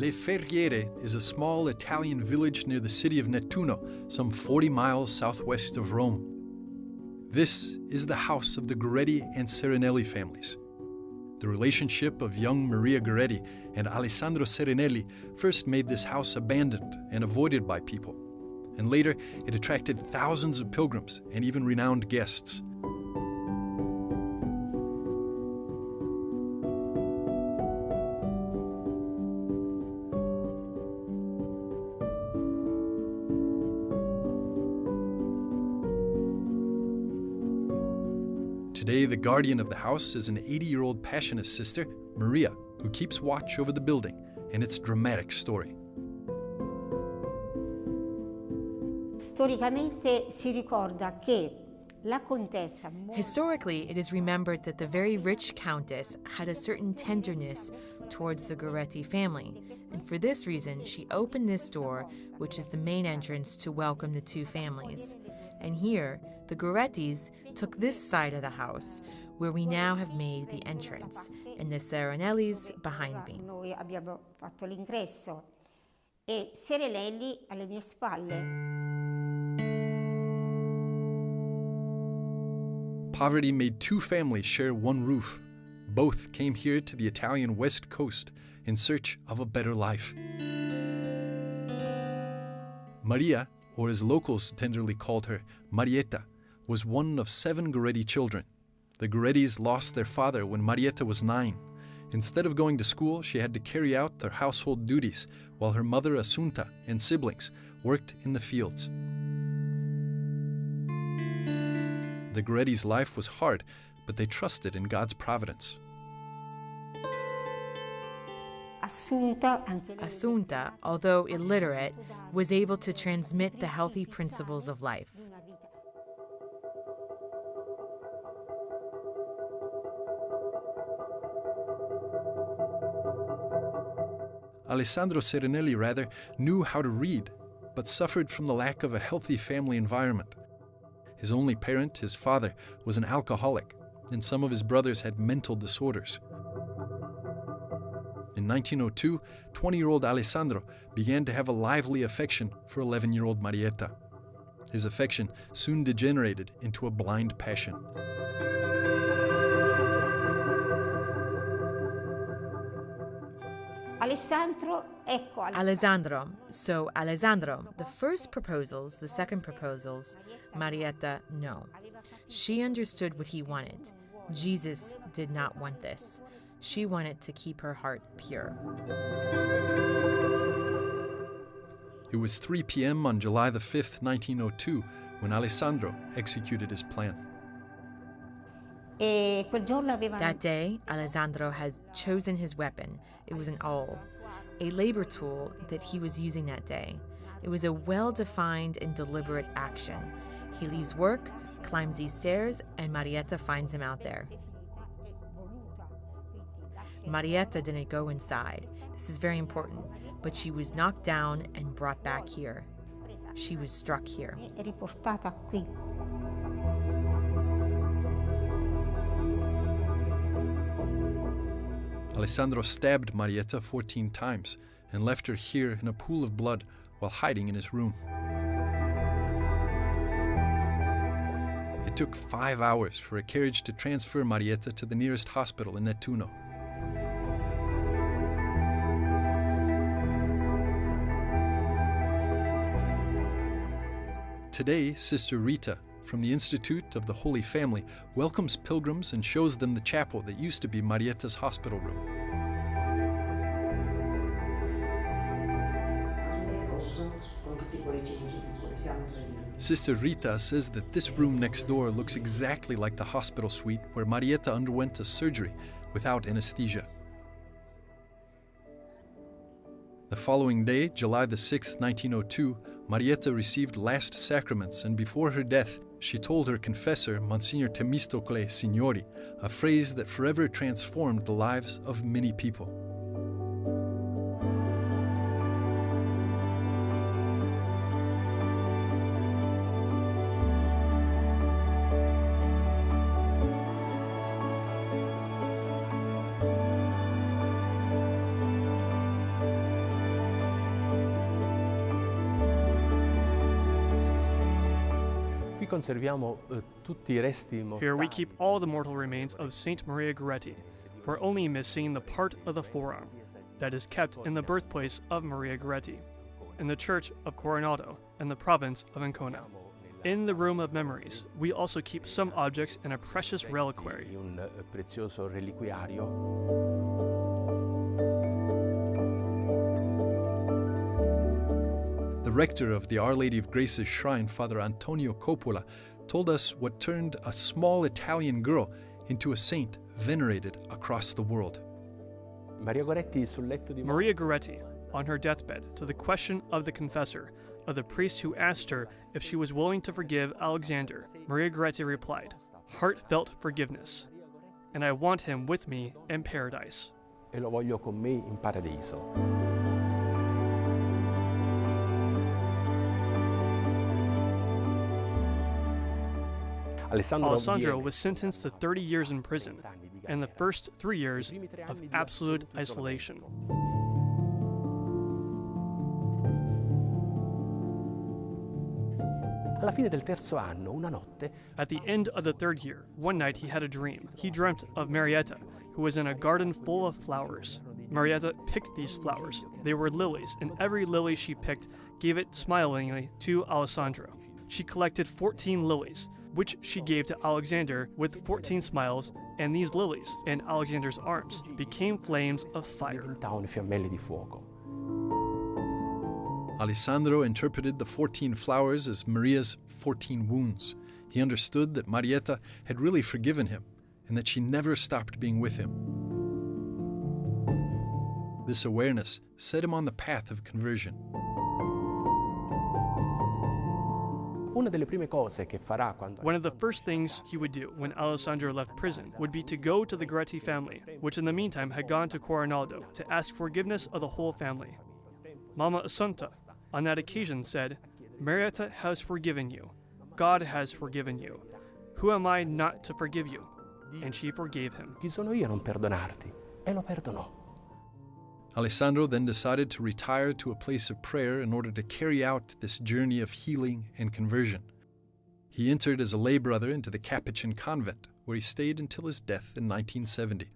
Le Ferriere is a small Italian village near the city of Nettuno, some 40 miles southwest of Rome. This is the house of the Goretti and Serenelli families. The relationship of young Maria Goretti and Alessandro Serenelli first made this house abandoned and avoided by people, and later it attracted thousands of pilgrims and even renowned guests. Today, the guardian of the house is an 80-year-old Passionist sister, Maria, who keeps watch over the building and its dramatic story. Historically, it is remembered that the very rich countess had a certain tenderness towards the Goretti family, and for this reason, she opened this door, which is the main entrance to welcome the two families. And here, the Gorettis took this side of the house, where we now have made the entrance, and the Serenellis behind me. Noi abbiamo fatto l'ingresso e Serenelli alle mie spalle. Poverty made two families share one roof. Both came here to the Italian west coast in search of a better life. Maria, or as locals tenderly called her, Marietta, was one of 7 Goretti children. The Gorettis lost their father when Marietta was 9. Instead of going to school, she had to carry out their household duties, while her mother Assunta and siblings worked in the fields. The Gorettis' life was hard, but they trusted in God's providence. Assunta, although illiterate, was able to transmit the healthy principles of life. Alessandro Serenelli, rather, knew how to read, but suffered from the lack of a healthy family environment. His only parent, his father, was an alcoholic, and some of his brothers had mental disorders. In 1902, 20-year-old Alessandro began to have a lively affection for 11-year-old Marietta. His affection soon degenerated into a blind passion. Alessandro. So Alessandro, the first proposals, the second proposals, Marietta, no. She understood what he wanted. Jesus did not want this. She wanted to keep her heart pure. It was 3 p.m. on July the 5th, 1902, when Alessandro executed his plan. That day, Alessandro had chosen his weapon. It was an awl, a labor tool that he was using that day. It was a well-defined and deliberate action. He leaves work, climbs these stairs, and Marietta finds him out there. Marietta didn't go inside. This is very important, but she was knocked down and brought back here. She was struck here. Alessandro stabbed Marietta 14 times and left her here in a pool of blood while hiding in his room. It took 5 hours for a carriage to transfer Marietta to the nearest hospital in Nettuno. Today, Sister Rita, from the Institute of the Holy Family, welcomes pilgrims and shows them the chapel that used to be Marietta's hospital room. Sister Rita says that this room next door looks exactly like the hospital suite where Marietta underwent a surgery without anesthesia. The following day, July the 6th, 1902, Marietta received last sacraments, and before her death, she told her confessor, Monsignor Temistocle Signori, a phrase that forever transformed the lives of many people. conserviamo tutti i resti mortali. Here we keep all the mortal remains of Saint Maria Goretti. We're only missing the part of the forearm that is kept in the birthplace of Maria Goretti, in the church of Coronado, in the province of Ancona. In the room of memories, we also keep some objects in a precious reliquary. Un prezioso reliquiario. The rector of the Our Lady of Grace's shrine, Father Antonio Coppola, told us what turned a small Italian girl into a saint venerated across the world. Maria Goretti sul letto di Maria Goretti, on her deathbed, to the question of the confessor, of the priest who asked her if she was willing to forgive Alexander, Maria Goretti replied, "Heartfelt forgiveness, and I want him with me in paradise." E lo voglio con me in paradiso. Alessandro was sentenced to 30 years in prison and the first 3 years of absolute isolation. Alla fine del terzo anno, una notte, At the end of the 3rd year, one night he had a dream. He dreamt of Marietta, who was in a garden full of flowers. Marietta picked these flowers. They were lilies, and every lily she picked gave it smilingly to Alessandro. She collected 14 lilies, which she gave to Alexander with 14 smiles, and these lilies, in Alexander's arms, became flames of fire. diventavano fiammelle di fuoco. Alessandro interpreted the 14 flowers as Maria's 14 wounds. He understood that Marietta had really forgiven him and that she never stopped being with him. This awareness set him on the path of conversion. Una delle prime cose che farà quando One of the first things he would do when Alessandro left prison would be to go to the Goretti family, which in the meantime had gone to Coronado, to ask forgiveness of the whole family. Mama Assunta, on that occasion, said, "Marietta has forgiven you. God has forgiven you. Who am I not to forgive you?" And she forgave him. chi sono io a non perdonarti? E lo perdonò. Alessandro then decided to retire to a place of prayer in order to carry out this journey of healing and conversion. He entered as a lay brother into the Capuchin convent, where he stayed until his death in 1970.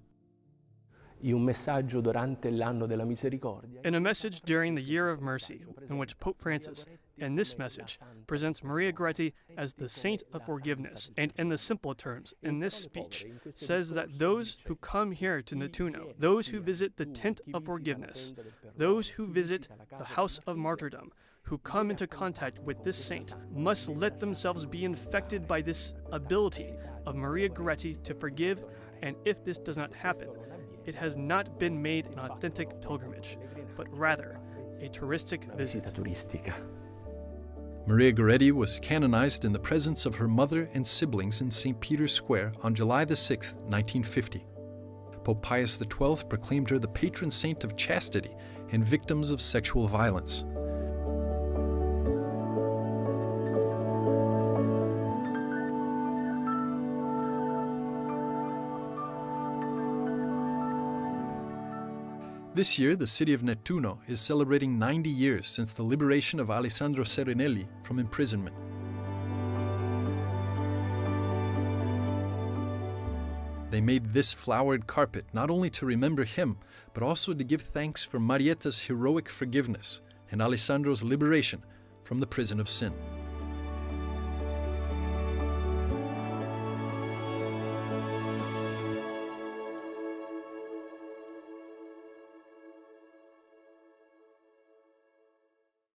In un messaggio durante l'anno della misericordia. In a message during the Year of Mercy, in which Pope Francis, in this message, presents Maria Goretti as the saint of forgiveness, and in the simple terms, in this speech, says that those who come here to Nettuno, those who visit the tent of forgiveness, those who visit the house of martyrdom, who come into contact with this saint, must let themselves be infected by this ability of Maria Goretti to forgive, and if this does not happen, it has not been made an authentic pilgrimage, but rather a touristic visit. Visita turistica. Maria Goretti was canonized in the presence of her mother and siblings in St. Peter's Square on July 6, 1950. Pope Pius XII proclaimed her the patron saint of chastity and victims of sexual violence. This year, the city of Nettuno is celebrating 90 years since the liberation of Alessandro Serenelli from imprisonment. They made this flowered carpet not only to remember him, but also to give thanks for Marietta's heroic forgiveness and Alessandro's liberation from the prison of sin.